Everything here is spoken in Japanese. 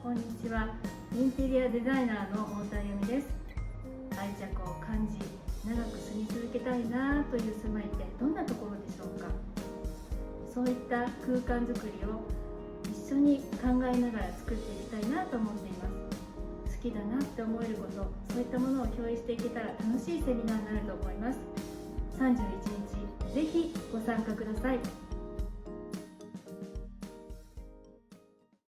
こんにちは。インテリアデザイナーの太田由美です。愛着を感じ、長く住み続けたいなという住まいってどんなところでしょうか。そういった空間づくりを一緒に考えながら作っていきたいなと思っています。好きだなって思えること、そういったものを共有していけたら楽しいセミナーになると思います。31日、ぜひご参加ください。